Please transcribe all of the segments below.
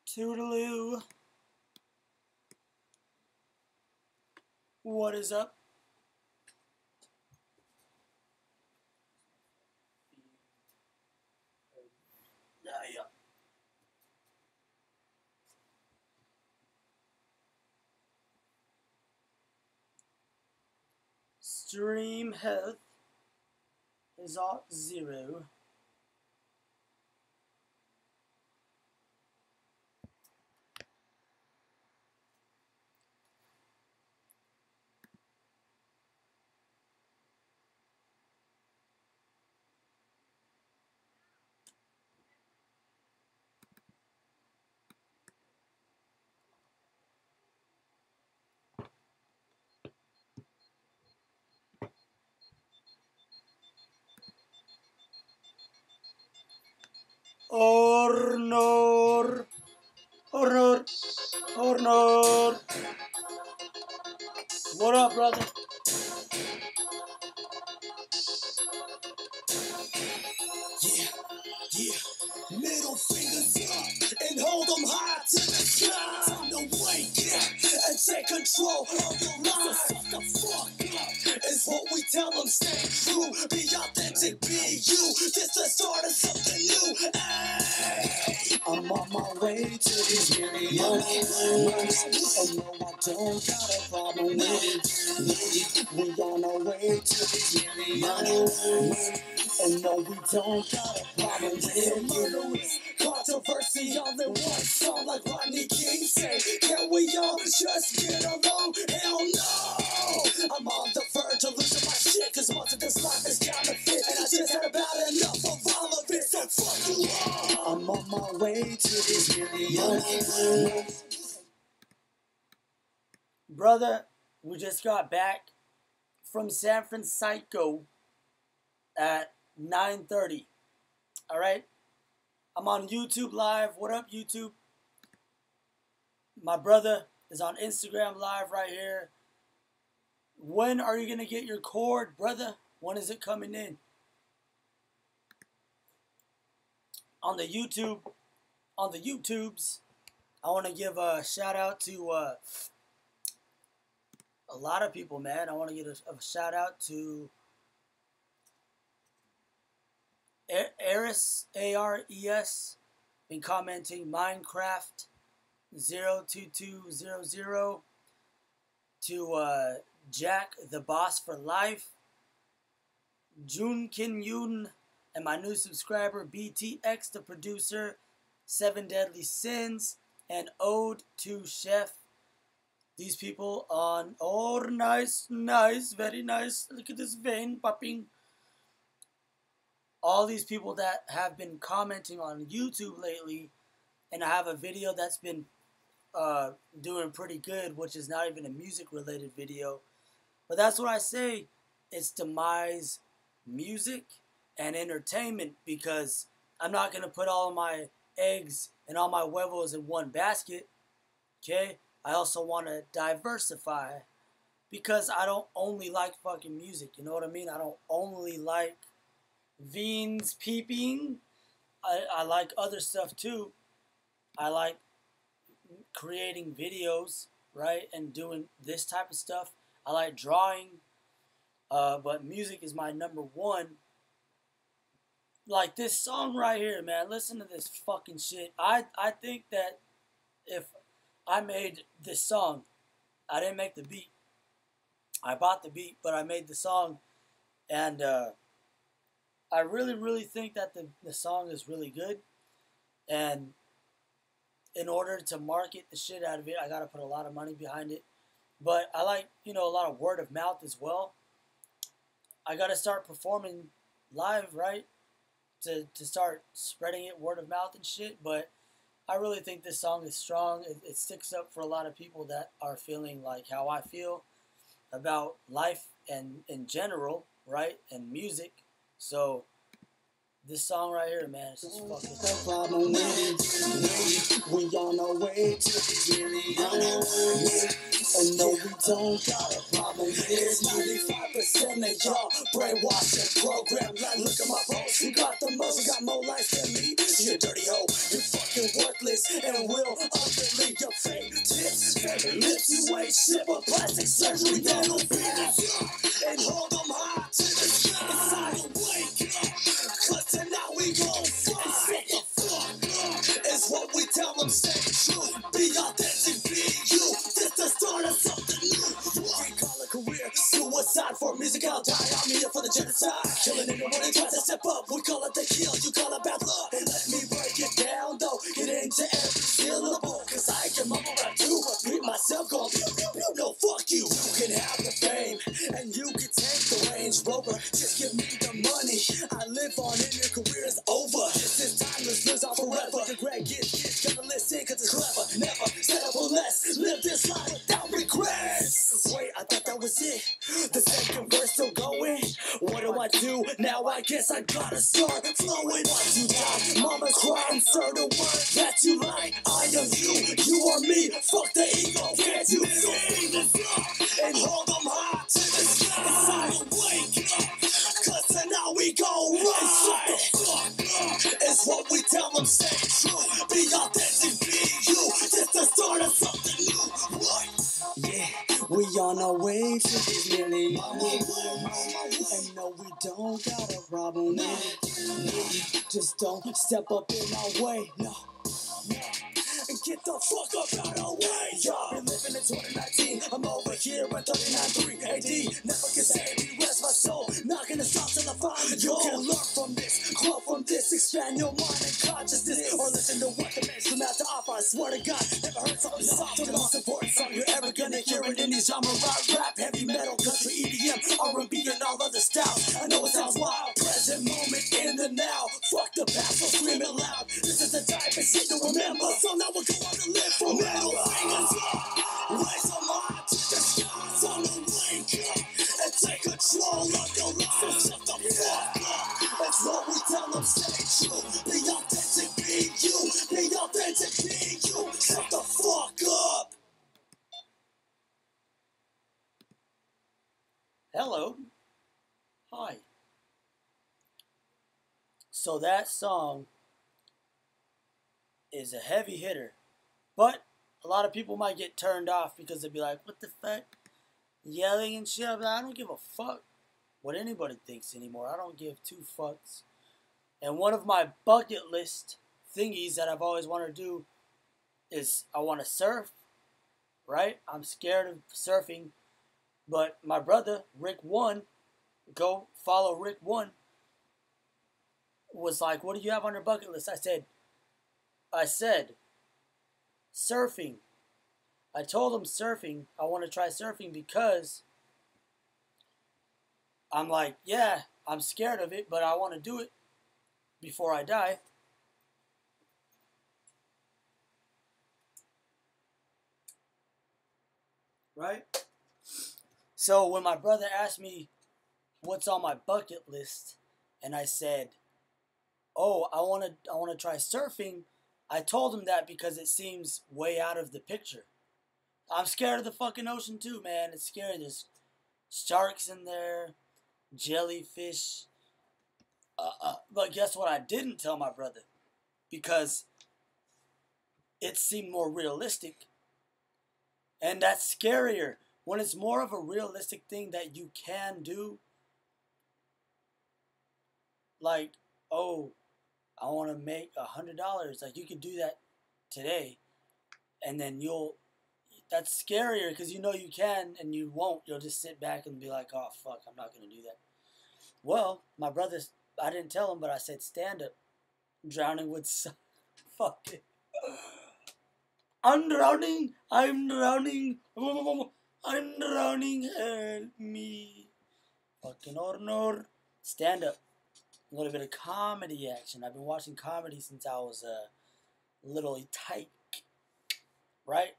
Toodaloo. What is up? Yeah. Stream health is at 0. Ornor. What up, brother? Yeah. Middle fingers up and hold them high to the sky. Time to wake up and take control of your life. So shut the fuck up is what we tell them. Stay true, be authentic, be you. This the start of something new. Ay. I'm on my way to these millions. And no, I don't got a problem with it. We on our way to these millions. And no, we don't got a problem with it. Controversy all in one song, like Rodney King said. Can we all just get along? Hell no! I'm on the verge of losing my shit, cause most of this life is counterfeit. And I just had about enough of all of it, so fuck you all. I'm on my way to these millions. Brother, we just got back from San Francisco at 9:30. Alright? I'm on YouTube Live. What up, YouTube? My brother is on Instagram Live right here. When are you going to get your cord, brother? When is it coming in? On the YouTubes, I want to give a shout out to a lot of people, man. I want to give a shout out to Ares, A-R-E-S, been commenting Minecraft 02200, to Jack the Boss for Life, Junkin Yun, and my new subscriber BTX the producer, 7 Deadly Sins, and Ode to Chef. These people on, oh, nice, very nice. Look at this vein popping. All these people that have been commenting on YouTube lately, and I have a video that's been doing pretty good, which is not even a music-related video. But that's what I say. It's demise music and entertainment, because I'm not going to put all of my eggs and all my huevos in one basket. Okay? I also want to diversify, because I don't only like fucking music. You know what I mean? I don't only like Veens peeping. I like other stuff too. I like creating videos, right? And doing this type of stuff. I like drawing. But music is my number one. Like this song right here, man. Listen to this fucking shit. I think that if I made this song, I didn't make the beat. I bought the beat, but I made the song. And I really think that the song is really good. And in order to market the shit out of it, I gotta put a lot of money behind it. But I like, a lot of word of mouth as well. I gotta start performing live, right? To start spreading it word of mouth and shit. But I really think this song is strong. It sticks up for a lot of people that are feeling like how I feel about life and in general, right? And music. So this song right here, man, it's just fucking. We on our way to these millions. And no, we don't got a problem with it. 95% of y'all brainwashed and programmed. Like, look at my bros, you got the most, you got more life than me. You dirty hoe, you fucking fucking worthless and will ultimately your fate tips. Fake lips, you ain't shit but plastic surgery. Middle fingers up and hold them high to the sky. It's time to wake up, cause tonight we gon' fight. Shut the fuck up, is what we tell them. Stay true, be authentic, be you. This the start of something new. We call a career suicide for music. I'll die. I'm here for the genocide. Killing anyone who tries to step up. We call it the kill, you call it bad luck. But let me break it down though. Get into every syllable. Cause I can mumble rap too. Repeat myself, going pew pew pew. No, fuck you. You can have the fame and you can take the Range Rover. Just give me the money. I live on and your career is over. This is timeless, lives on forever. The great kids gotta listen cause it's clever. Never settle for less. Live this life without regrets. Wait, I thought that was it. The second verse still going. What do I do? Now I guess I gotta start flowing. Once you die, mama's crying. Insert a word that you like. I am you are me. Fuck the ego. Can't you see the sun and hold them high to the sky? It's time to wake up, cause tonight we gon' ride. Shut the fuck up, is what we tell them. Stay true, be authentic, be you. Just the start of something new. What? Yeah, we on our way to these millions. And no, we don't got a problem with it. Just don't step up in our way, no. And get the fuck up out our way, y'all. Been living in 2019, I'm over here at 39.3 AD. Never can say me, rest my soul. Not gonna stop till I find the goal. You can learn from this, grow from this, expand your mind and consciousness, or listen to what the mainstream has to offer. I swear to God, never heard something soft. The most important song you're ever gonna hear in any genre. Rap, heavy metal, country, EDM, R&B, and all other styles. I know it sounds wild, present moment in the now. Fuck the past, so scream it loud. This is the type of shit to remember. So now we're going to live for middle fingers up. Raise them high to the sky. Time to wake up and take control of your life. So shut the fuck up. That's what we tell them. Stay true. Be authentic, be you. Be authentic, be you. Shut the fuck up. Hello. Hi. So that song is a heavy hitter. But a lot of people might get turned off because they'd be like, what the fuck? Yelling and shit. I'm like, I don't give a fuck what anybody thinks anymore. I don't give two fucks. And one of my bucket list thingies that I've always wanted to do is I want to surf, right? I'm scared of surfing. But my brother, Rick One, go follow Rick One, was like, what do you have on your bucket list? I said, surfing. I told him surfing. I want to try surfing because I'm like, yeah, I'm scared of it, but I want to do it before I die. Right? So when my brother asked me what's on my bucket list, and I said, oh, I want to try surfing, I told him that because it seems way out of the picture. I'm scared of the fucking ocean too, man. It's scary. There's sharks in there, jellyfish. But guess what I didn't tell my brother? Because it seemed more realistic. And that's scarier. When it's more of a realistic thing that you can do. Like, oh, I want to make $100. Like, you could do that today. And then that's scarier because you know you can and you won't. You'll just sit back and be like, oh, fuck, I'm not going to do that. Well, my brother, I didn't tell him, but I said stand up. Drowning with fuck it. I'm drowning. I'm drowning. I'm drowning. Help me. Fucking Ornor. Stand up. A little bit of comedy action. I've been watching comedy since I was a little tyke. Right?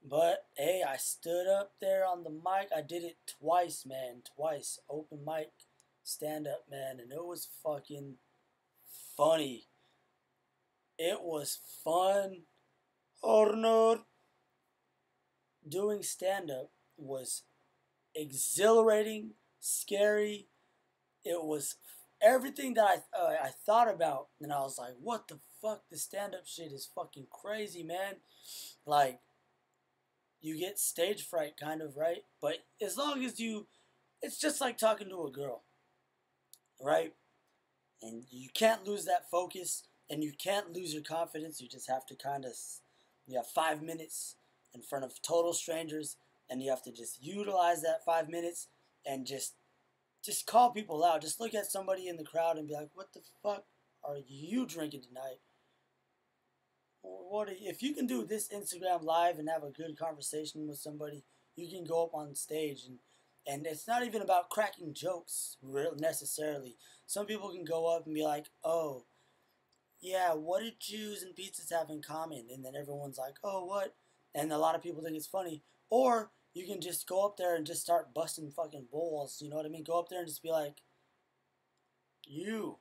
But, hey, I stood up there on the mic. I did it twice, man. Twice. Open mic. Stand up, man. And it was fucking funny. It was fun. Or not. Doing stand up was exhilarating, scary. It was everything that I thought about, and I was like, what the fuck, the stand-up shit is fucking crazy, man. Like, you get stage fright, kind of, right? But as long as it's just like talking to a girl, right? And you can't lose that focus, and you can't lose your confidence. You just have to kind of, you have 5 minutes in front of total strangers, and you have to just utilize that 5 minutes and just call people out. Just look at somebody in the crowd and be like, what the fuck are you drinking tonight? If you can do this Instagram live and have a good conversation with somebody, you can go up on stage and it's not even about cracking jokes necessarily. Some people can go up and be like, oh, yeah, what do Jews and pizzas have in common? And then everyone's like, oh, what? And a lot of people think it's funny. Or you can just go up there and just start busting fucking balls. You know what I mean? Go up there and just be like, you're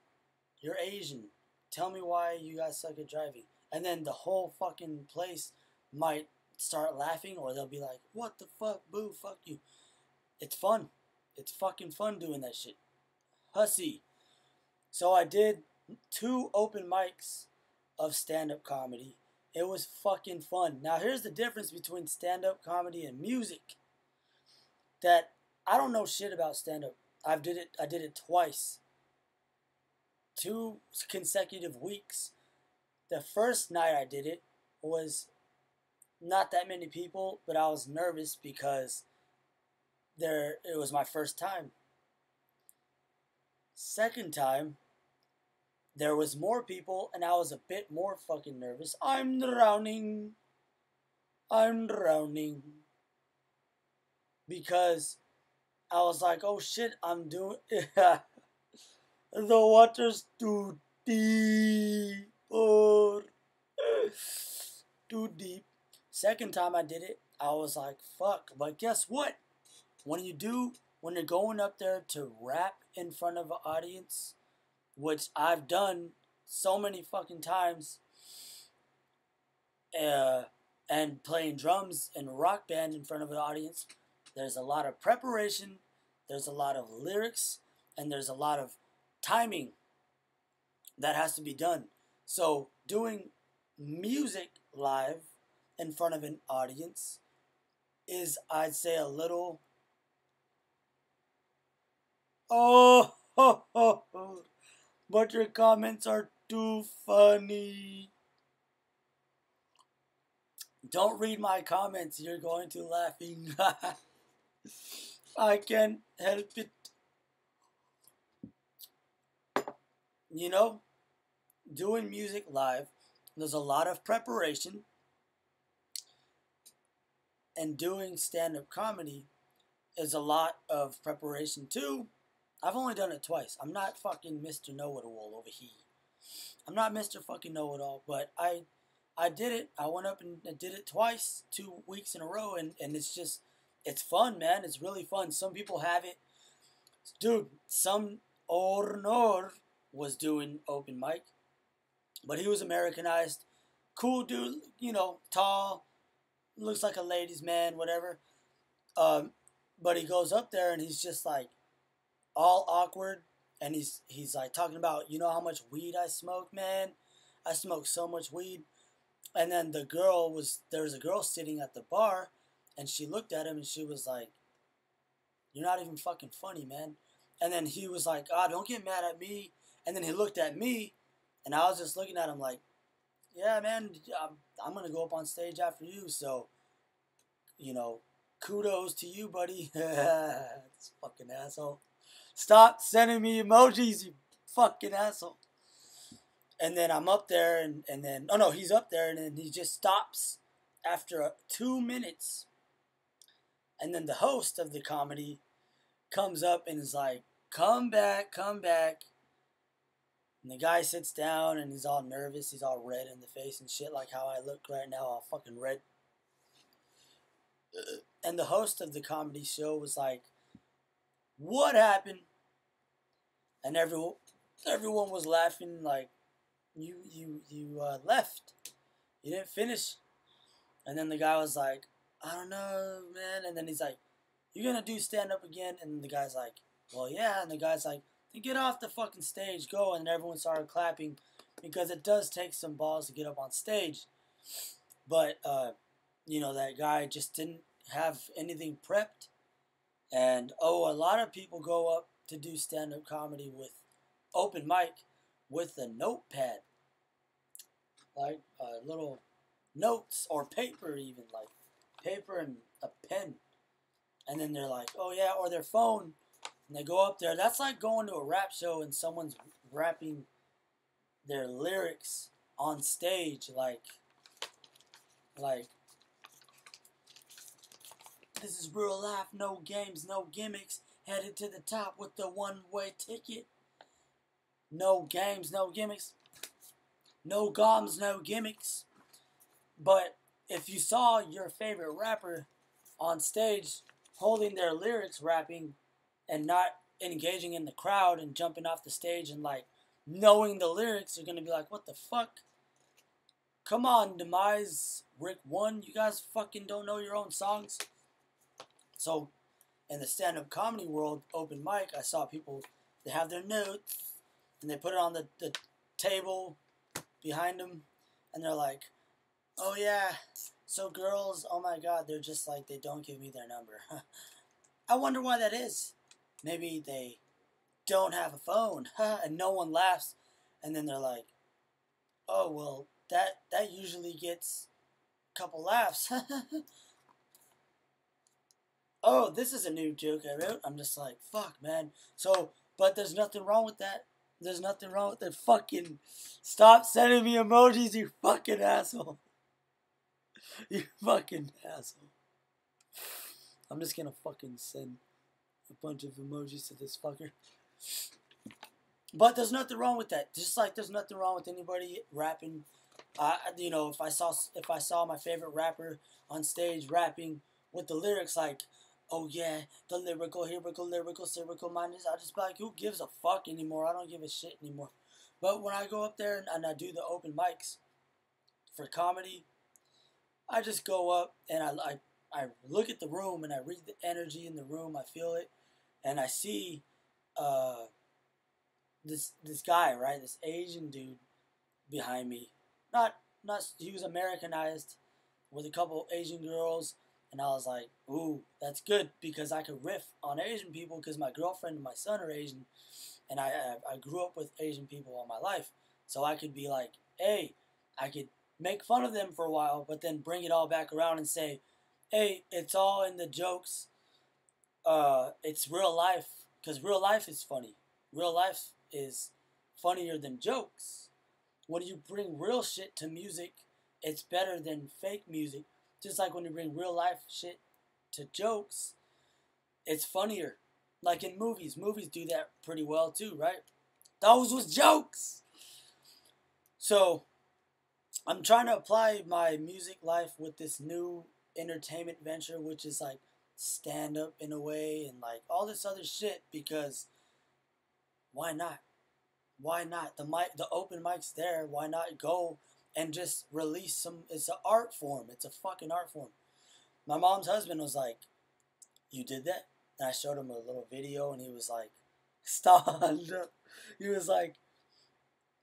Asian. Tell me why you guys suck at driving. And then the whole fucking place might start laughing, or they'll be like, what the fuck, boo, fuck you. It's fun. It's fucking fun doing that shit. Hussy. So I did 2 open mics of stand-up comedy. It was fucking fun. Now here's the difference between stand-up comedy and music. That I don't know shit about stand-up. I did it twice. 2 consecutive weeks. The first night I did it was not that many people, but I was nervous because it was my first time. Second time, there was more people, and I was a bit more fucking nervous. I'm drowning. Because I was like, oh shit, I'm doing... The water's too deep. Too deep. Second time I did it, I was like, fuck. But guess what? When you're going up there to rap in front of an audience, which I've done so many fucking times, and playing drums in a rock band in front of an audience, there's a lot of preparation, there's a lot of lyrics, and there's a lot of timing that has to be done. So doing music live in front of an audience is, I'd say, a little... Oh, but your comments are too funny. Don't read my comments. You're going to laughing. I can't help it. You know, doing music live, there's a lot of preparation. And doing stand-up comedy is a lot of preparation too. I've only done it twice. I'm not fucking Mr. Know-It-All over here. I'm not Mr. fucking Know-It-All, but I did it. I went up and did it twice, 2 weeks in a row, and it's fun, man. It's really fun. Some people have it. Dude, some Ornor was doing open mic, but he was Americanized. Cool dude, you know, tall, looks like a ladies' man, whatever. But he goes up there and he's just like all awkward, and he's like talking about, you know how much weed I smoke, man? I smoke so much weed. And then there was a girl sitting at the bar, and she looked at him and she was like, you're not even fucking funny, man. And then he was like, don't get mad at me. And then he looked at me, and I was just looking at him like, yeah, man, I'm going to go up on stage after you, so, you know, kudos to you, buddy. This fucking asshole. Stop sending me emojis, you fucking asshole. And then I'm up there, and then, oh no, he's up there, and then he just stops after 2 minutes. And then the host of the comedy comes up and is like, come back. And the guy sits down, and he's all nervous, he's all red in the face and shit, like how I look right now, all fucking red. And the host of the comedy show was like, what happened? And everyone was laughing like, you left. You didn't finish. And then the guy was like, I don't know, man. And then he's like, you gonna do stand-up again? And the guy's like, well, yeah. And the guy's like, then get off the fucking stage, go. And everyone started clapping because it does take some balls to get up on stage. But, you know, that guy just didn't have anything prepped. And, a lot of people go up to do stand-up comedy with open mic with a notepad. Like, little notes or paper even, like paper and a pen. And then they're like, oh yeah, or their phone. And they go up there. That's like going to a rap show and someone's rapping their lyrics on stage. Like, this is real life, no games, no gimmicks. Headed to the top with the one-way ticket. No games, no gimmicks. No goms, no gimmicks. But if you saw your favorite rapper on stage holding their lyrics, rapping, and not engaging in the crowd and jumping off the stage and like knowing the lyrics, you're gonna be like, what the fuck? Come on, Demise, Rick One, you guys fucking don't know your own songs. So in the stand-up comedy world, open mic, I saw people, they have their notes and they put it on the table behind them, and they're like, oh yeah, so girls, oh my god, they're just like, they don't give me their number. I wonder why that is. Maybe they don't have a phone, and no one laughs, and then they're like, oh, well, that usually gets a couple laughs. Oh, this is a new joke I wrote. I'm just like, fuck, man. So, but there's nothing wrong with that. There's nothing wrong with that. Fucking stop sending me emojis, you fucking asshole. You fucking asshole. I'm just gonna fucking send a bunch of emojis to this fucker. But there's nothing wrong with that. Just like there's nothing wrong with anybody rapping. You know, if I saw my favorite rapper on stage rapping with the lyrics like, oh yeah, the lyrical mindedness, I just be like, who gives a fuck anymore? I don't give a shit anymore. But when I go up there and I do the open mics for comedy, I just go up and I look at the room and I read the energy in the room. I feel it, and I see this guy, right, this Asian dude behind me. Not he was Americanized with a couple Asian girls. And I was like, ooh, that's good because I could riff on Asian people because my girlfriend and my son are Asian. And I grew up with Asian people all my life. So I could be like, hey, I could make fun of them for a while, but then bring it all back around and say, hey, it's all in the jokes. It's real life because real life is funny. Real life is funnier than jokes. When you bring real shit to music, it's better than fake music. Just like when you bring real life shit to jokes, it's funnier. Like in movies. Movies do that pretty well too, right? Those was jokes! So, I'm trying to apply my music life with this new entertainment venture, which is like stand-up in a way and like all this other shit because why not? Why not? The open mic's there. Why not go and just release some? It's an art form. It's a fucking art form. My mom's husband was like, you did that? And I showed him a little video and he was like, stop. He was like,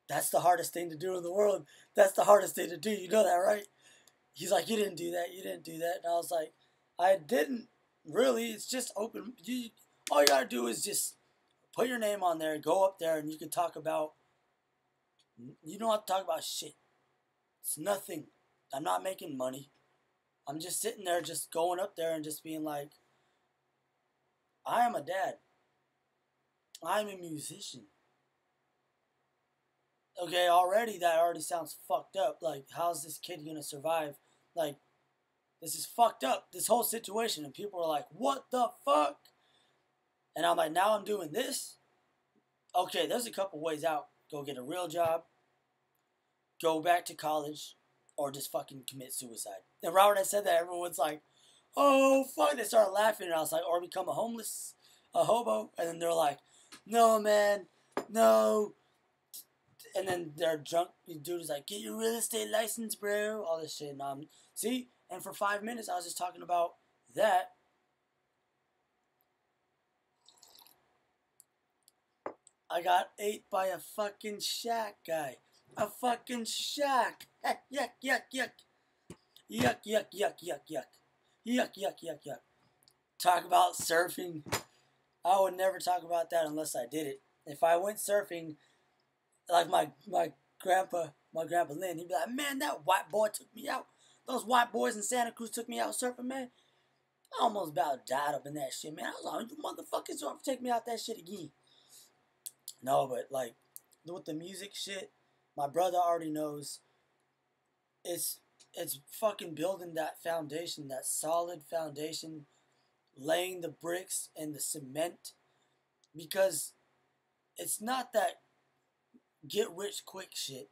that's the hardest thing to do in the world. That's the hardest thing to do. You know that, right? He's like, you didn't do that. You didn't do that. And I was like, I didn't really. It's just open. All you gotta do is just put your name on there, go up there, and you can talk about, you don't have to talk about shit. It's nothing. I'm not making money. I'm just sitting there just going up there and just being like, I am a dad. I'm a musician. Okay, that already sounds fucked up. Like, how's this kid gonna survive? Like, this is fucked up, this whole situation. And people are like, what the fuck? And I'm like, now I'm doing this? Okay, there's a couple ways out. Go get a real job, go back to college, or just fucking commit suicide. And right when I said that, everyone's like, oh, fuck. They started laughing, and I was like, or become a hobo. And then they're like, no, man, no. And then their drunk dude is like, get your real estate license, bro. All this shit. And see? And for 5 minutes, I was just talking about that. I got ate by a fucking Shaq guy. a fucking shack. Yuck, yuck, yuck. Yuck, yuck, yuck, yuck, yuck. Yuck, yuck, yuck, yuck. Talk about surfing. I would never talk about that unless I did it. If I went surfing, like my grandpa Lynn, he'd be like, man, that white boy took me out. Those white boys in Santa Cruz took me out surfing, man. I almost about died up in that shit, man. I was like, you motherfuckers don't take me out that shit again. No, but like, with the music shit, my brother already knows. It's fucking building that foundation, that solid foundation, laying the bricks and the cement, because it's not that get rich quick shit.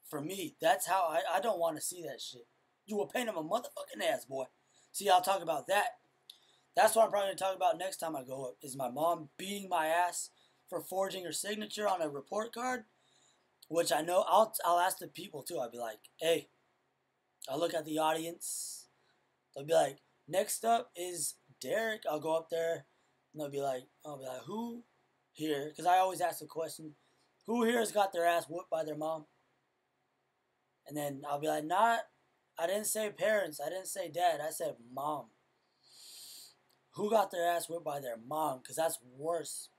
For me, that's how I don't want to see that shit. You will paint him a motherfucking ass, boy. See, I'll talk about that. That's what I'm probably going to talk about next time I go up, is my mom beating my ass for forging her signature on a report card, which I know I'll ask the people too. I'll be like, hey, I'll look at the audience. They'll be like, next up is Derek. I'll go up there, and I'll be like, who here? Because I always ask the question, who here has got their ass whooped by their mom? And then I'll be like, I didn't say parents. I didn't say dad. I said mom. Who got their ass whipped by their mom? Because that's worse.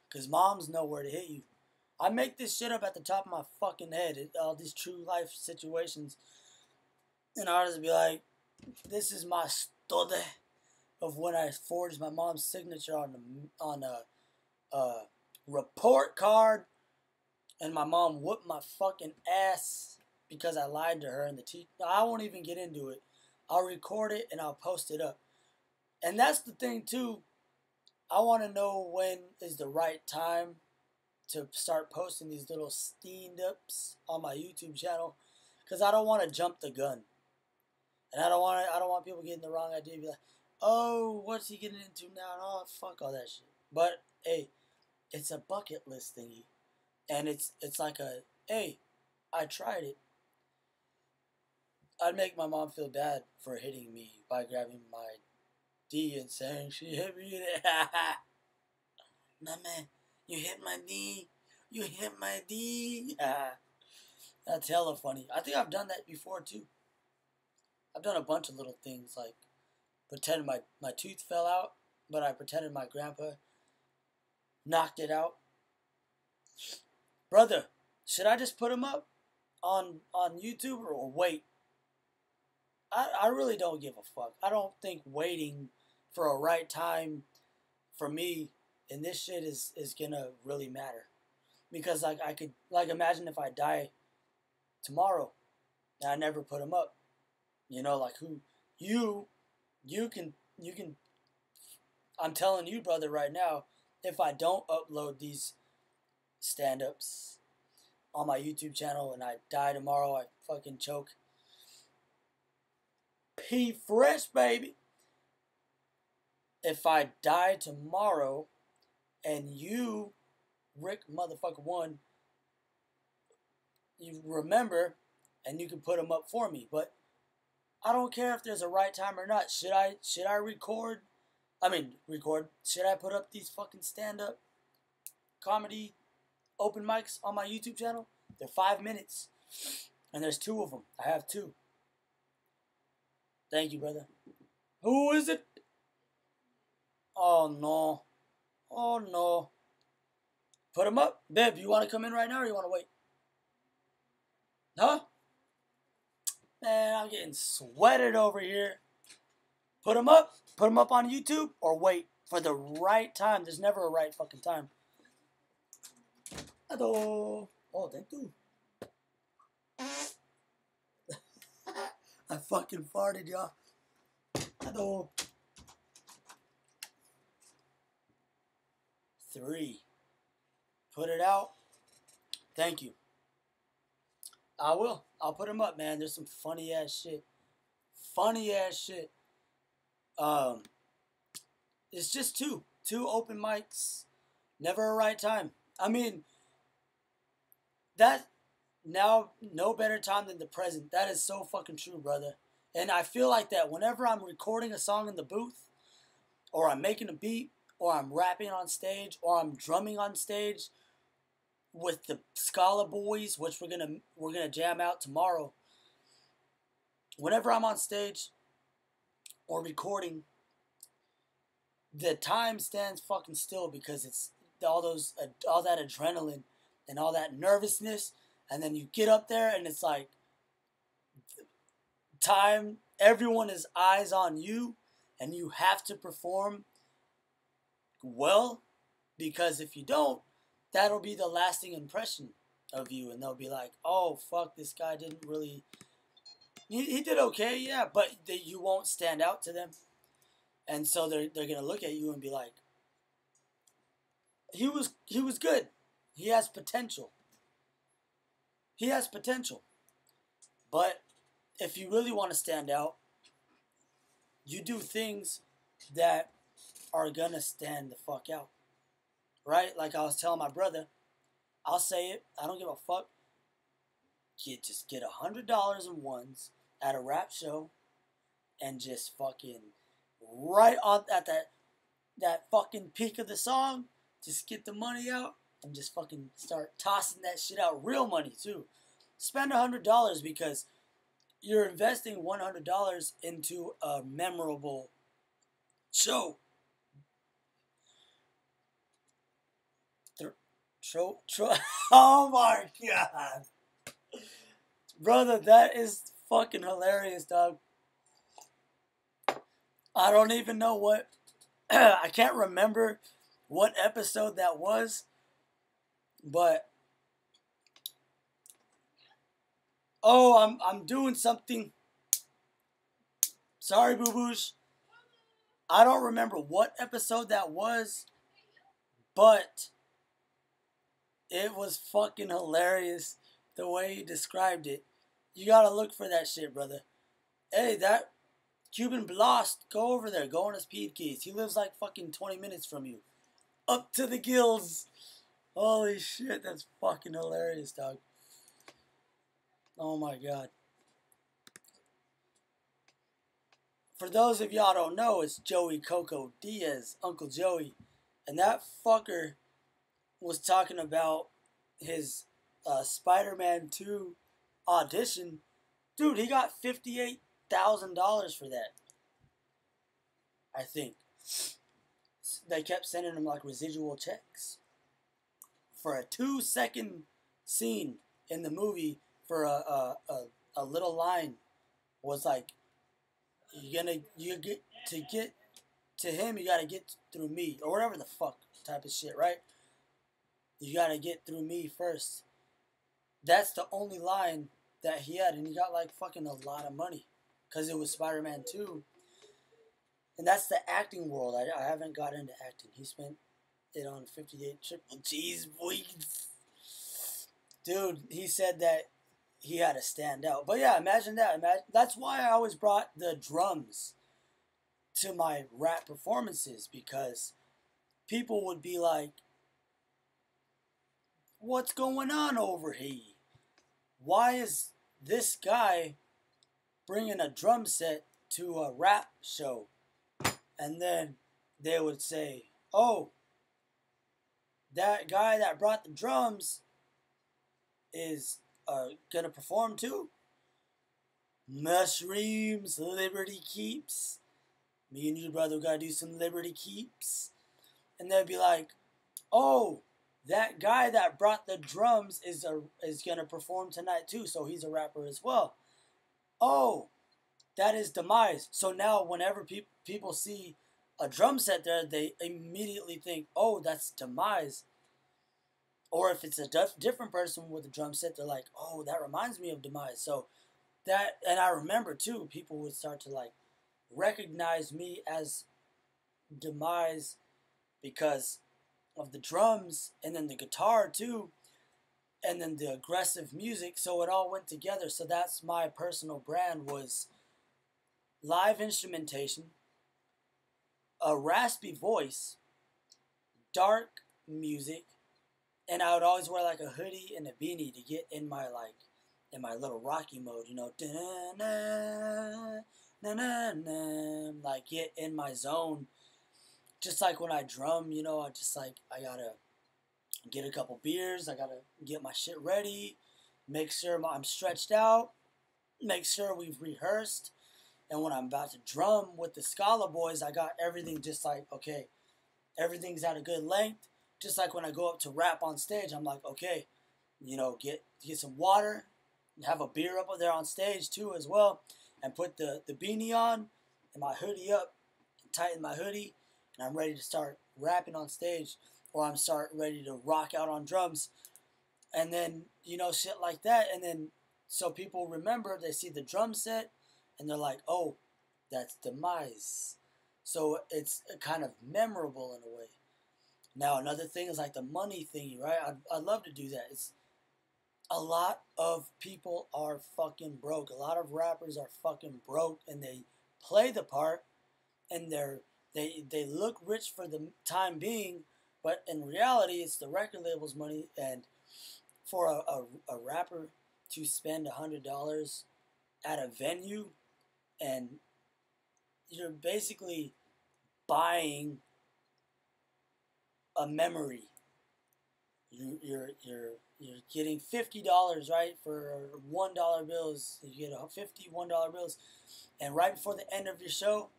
Because moms know where to hit you. I make this shit up at the top of my fucking head. All these true life situations. And I'll just be like, this is my story of when I forged my mom's signature on a report card. And my mom whooped my fucking ass because I lied to her in the teeth. I won't even get into it. I'll record it and I'll post it up. And that's the thing too. I want to know when is the right time to start posting these little stand-ups on my YouTube channel, because I don't want to jump the gun. And I don't want people getting the wrong idea. Be like, oh, what's he getting into now? Oh, fuck all that shit. But hey, it's a bucket list thingy. And it's like a, hey, I tried it. I'd make my mom feel bad for hitting me by grabbing my D and saying she hit me in it. Mama, you hit my D. You hit my D. That's hella funny. I think I've done that before too. I've done a bunch of little things like pretending my tooth fell out, but I pretended my grandpa knocked it out. Brother, should I just put him up on YouTube or wait? I really don't give a fuck. I don't think waiting for a right time for me in this shit is gonna really matter. Because like I could, like, imagine if I die tomorrow and I never put him up. You know, like who you can I'm telling you, brother, right now, if I don't upload these stand-ups on my YouTube channel and I die tomorrow, I fucking choke. P fresh, baby. If I die tomorrow and you, Rick motherfucker one, you remember and you can put them up for me. But I don't care if there's a right time or not. Should I record? Should I put up these fucking stand-up comedy open mics on my YouTube channel? They're 5 minutes. And there's 2 of them. I have 2. Thank you, brother. Who is it? Oh, no. Oh, no. Put him up. Babe, you want to come in right now or you want to wait? Huh? Man, I'm getting sweated over here. Put him up. Put him up on YouTube or wait for the right time. There's never a right fucking time. Hello. Oh, thank you. I fucking farted, y'all. Hello. 3. Put it out. Thank you. I will. I'll put them up, man. There's some funny ass shit. Funny ass shit. It's just 2 open mics. Never a right time. I mean, that now no better time than the present. That is so fucking true, brother. And I feel like that whenever I'm recording a song in the booth, or I'm making a beat, or I'm rapping on stage, or I'm drumming on stage, with the Scala Boys, which we're gonna jam out tomorrow. Whenever I'm on stage or recording, the time stands fucking still because it's all that adrenaline and all that nervousness, and then you get up there and it's like time. Everyone is eyes on you, and you have to perform well, because if you don't, that'll be the lasting impression of you, and they'll be like, "Oh fuck, this guy didn't really. He did okay, yeah, but you won't stand out to them." And so they're gonna look at you and be like, he was good. He has potential. He has potential. But if you really want to stand out, you do things that are gonna stand the fuck out. Right? Like I was telling my brother, I'll say it, I don't give a fuck. Just get $100 in ones at a rap show and just fucking right on at that fucking peak of the song, just get the money out and just fucking start tossing that shit out. Real money too. Spend $100 because you're investing $100 into a memorable show. Oh my god. Brother, that is fucking hilarious, dog. I don't even know what... I can't remember what episode that was, but... Oh, I'm doing something. Sorry, boo-boos. I don't remember what episode that was, but it was fucking hilarious the way he described it. You gotta look for that shit, brother. Hey, that Cuban Blast, go over there. Go on his Speed Keys. He lives like fucking 20 minutes from you. Up to the gills. Holy shit, that's fucking hilarious, dog. Oh my god. For those of y'all don't know, it's Joey Coco Diaz, Uncle Joey. And that fucker was talking about his Spider-Man 2 audition. Dude, he got $58,000 for that. I think. They kept sending him like residual checks. For a 2-second scene in the movie, for a little line, was like, you get to him, you gotta get through me, or whatever the fuck type of shit, right? You gotta get through me first. That's the only line that he had, and he got like fucking a lot of money, because it was Spider-Man 2. And that's the acting world. I haven't got into acting. He spent it on 58 Triple G's, boy. Dude, he said that he had to stand out. But yeah, imagine that. That's why I always brought the drums to my rap performances, because people would be like, what's going on over here? Why is this guy bringing a drum set to a rap show? And then they would say, oh, that guy that brought the drums is gonna perform too? Mushrooms, Liberty Keeps. Me and your brother gotta do some Liberty Keeps. And they'd be like, oh, that guy that brought the drums is gonna perform tonight too, so he's a rapper as well. Oh, that is Demise. So now whenever people see a drum set there, they immediately think, oh, that's Demise. Or if it's a different person with a drum set, they're like, oh, that reminds me of Demise. So that, and I remember too, people would start to like recognize me as Demise because of the drums, and then the guitar too, and then the aggressive music. So it all went together. So that's my personal brand, was live instrumentation, a raspy voice, dark music, and I would always wear like a hoodie and a beanie to get in my little Rocky mode, you know, like get in my zone. Just like when I drum, you know, I gotta get a couple beers. I gotta get my shit ready, make sure I'm stretched out, make sure we've rehearsed. And when I'm about to drum with the Scala boys, I got everything just like, okay, everything's at a good length. Just like when I go up to rap on stage, I'm like, okay, get some water, have a beer up there on stage too as well, and put the beanie on and my hoodie up, and tighten my hoodie, and I'm ready to start rapping on stage, or I'm ready to rock out on drums, and then shit like that, and then so people remember, they see the drum set, and they're like, oh, that's Demise, so it's kind of memorable in a way. Now another thing is like the money thingy, right? I'd love to do that. It's a lot of people are fucking broke. A lot of rappers are fucking broke, and they play the part, and they look rich for the time being, but in reality, it's the record label's money. And for a rapper to spend $100 at a venue, and you're basically buying a memory. You're getting $50, right, for $1 bills. You get $51 bills, and right before the end of your show,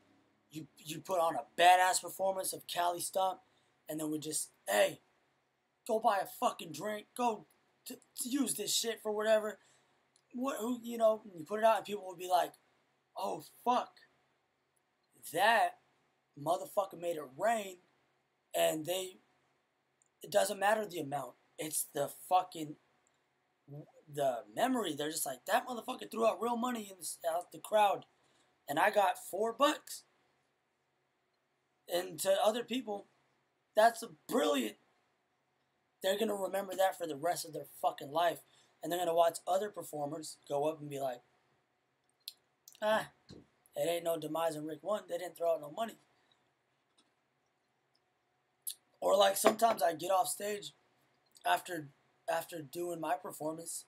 you put on a badass performance of Cali Stomp, and then we just, hey, go buy a fucking drink, go to use this shit for whatever. You put it out, and people will be like, oh fuck, that motherfucker made it rain, and it doesn't matter the amount. It's the memory. They're just like, that motherfucker threw out real money out the crowd, and I got $4. And to other people, that's brilliant. They're gonna remember that for the rest of their fucking life, and they're gonna watch other performers go up and be like, it ain't no Demise and Rick One. They didn't throw out no money. Or like sometimes I get off stage after doing my performance,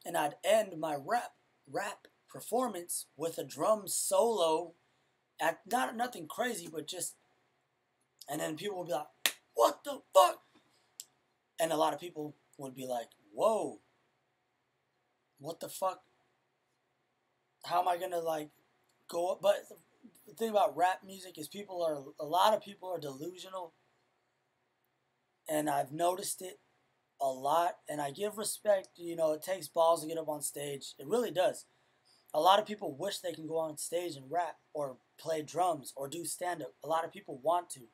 and I'd end my rap performance with a drum solo at nothing crazy, but just, and then people would be like, what the fuck? And a lot of people would be like, whoa, what the fuck? How am I gonna like go up? But the thing about rap music is a lot of people are delusional, and I've noticed it a lot, and I give respect. It takes balls to get up on stage. It really does. A lot of people wish they can go on stage and rap or play drums or do stand-up. A lot of people want to,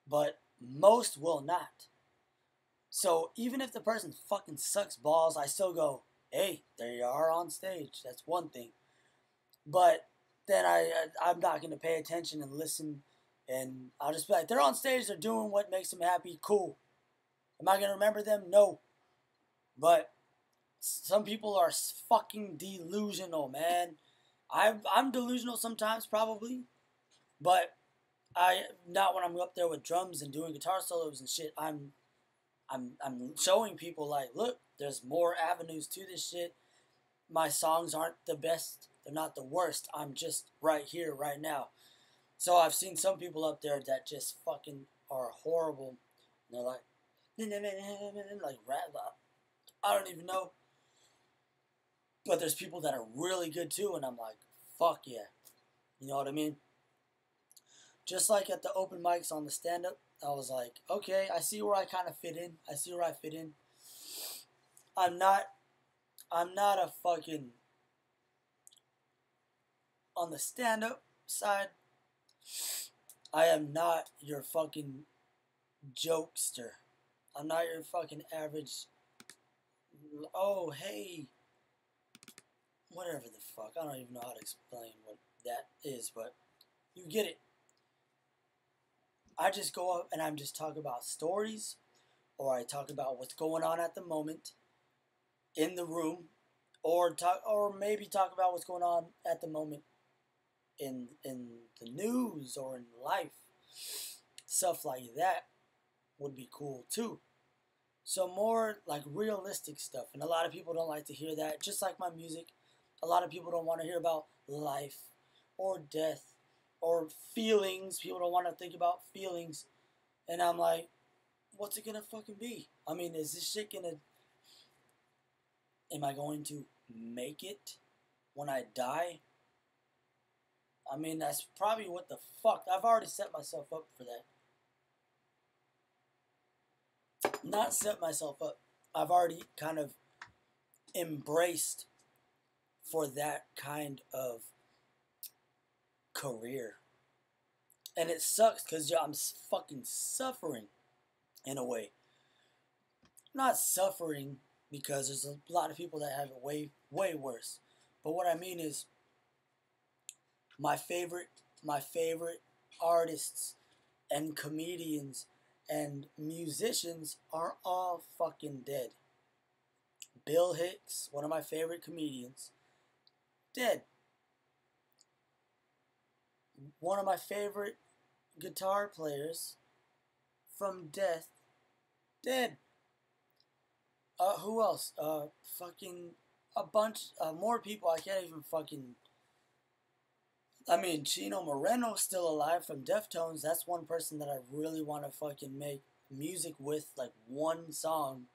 but most will not. So even if the person fucking sucks balls, I still go, hey, there you are on stage. That's one thing. But then I'm not going to pay attention and listen, and I'll just be like, they're on stage, they're doing what makes them happy, cool. Am I going to remember them? No. But some people are fucking delusional, man. I'm delusional sometimes, probably. But not when I'm up there with drums and doing guitar solos and shit. I'm showing people like, look, there's more avenues to this shit. My songs aren't the best. They're not the worst. I'm just right here, right now. So I've seen some people up there that just fucking are horrible. And they're like, rap. I don't even know. But there's people that are really good too, and I'm like, fuck yeah. You know what I mean? Just like at the open mics on the stand-up, I was like, okay, I see where I kind of fit in. I see where I fit in. I'm not a fucking, on the stand-up side, I am not your fucking jokester. I'm not your fucking average, oh, hey, whatever the fuck. I don't even know how to explain what that is, but you get it. I just go up and I'm just talking about stories, or I talk about what's going on at the moment in the room, or maybe talk about what's going on at the moment in the news or in life. Stuff like that would be cool too. So more like realistic stuff, and a lot of people don't like to hear that. Just like my music, a lot of people don't want to hear about life or death or feelings. People don't want to think about feelings. And I'm like, what's it gonna fucking be? I mean, is this shit gonna... Am I going to make it when I die? I mean, that's probably what the fuck... I've already set myself up for that. Not set myself up. I've already kind of embraced for that kind of career. And it sucks because I'm fucking suffering in a way. Not suffering because there's a lot of people that have it way, way worse. But what I mean is my favorite artists and comedians and musicians are all fucking dead. Bill Hicks, one of my favorite comedians, dead. One of my favorite guitar players from death, dead. Who else? Fucking a bunch more people. I can't even fucking... I mean, Chino Moreno's still alive from Deftones. That's one person that I really want to fucking make music with, like one song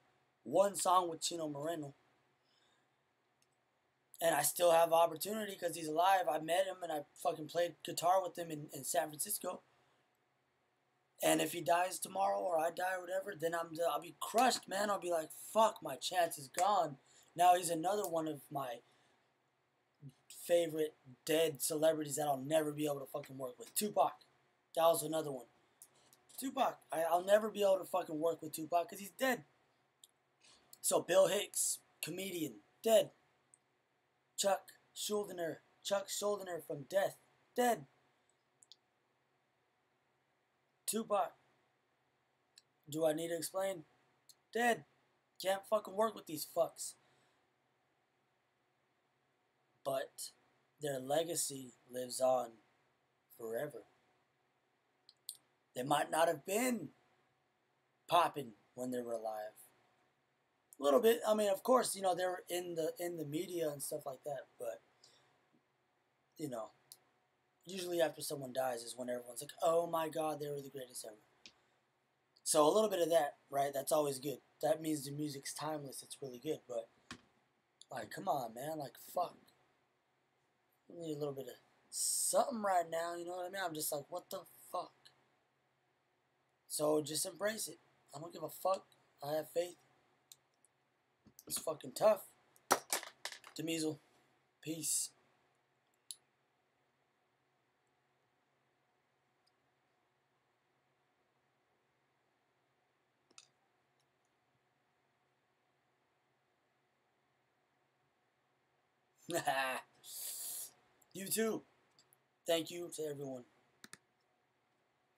with Chino Moreno. And I still have opportunity because he's alive. I met him and I fucking played guitar with him in San Francisco. And if he dies tomorrow or I die or whatever, then I'll be crushed, man. I'll be like, fuck, my chance is gone. Now he's another one of my favorite dead celebrities that I'll never be able to fucking work with. Tupac. That was another one. Tupac. I'll never be able to fucking work with Tupac because he's dead. So Bill Hicks, comedian, dead. Chuck Schuldiner from Death, dead. Tupac. Do I need to explain? Dead. Can't fucking work with these fucks. But their legacy lives on forever. They might not have been popping when they were alive. A little bit. I mean, of course, they were in the media and stuff like that. But usually after someone dies is when everyone's like, "Oh my God, they were the greatest ever." So a little bit of that, right? That's always good. That means the music's timeless. It's really good. But like, come on, man. Like, fuck. We need a little bit of something right now. You know what I mean? I'm just like, what the fuck? So just embrace it. I don't give a fuck. I have faith. It's fucking tough. Demeasel. Peace. You too. Thank you to everyone.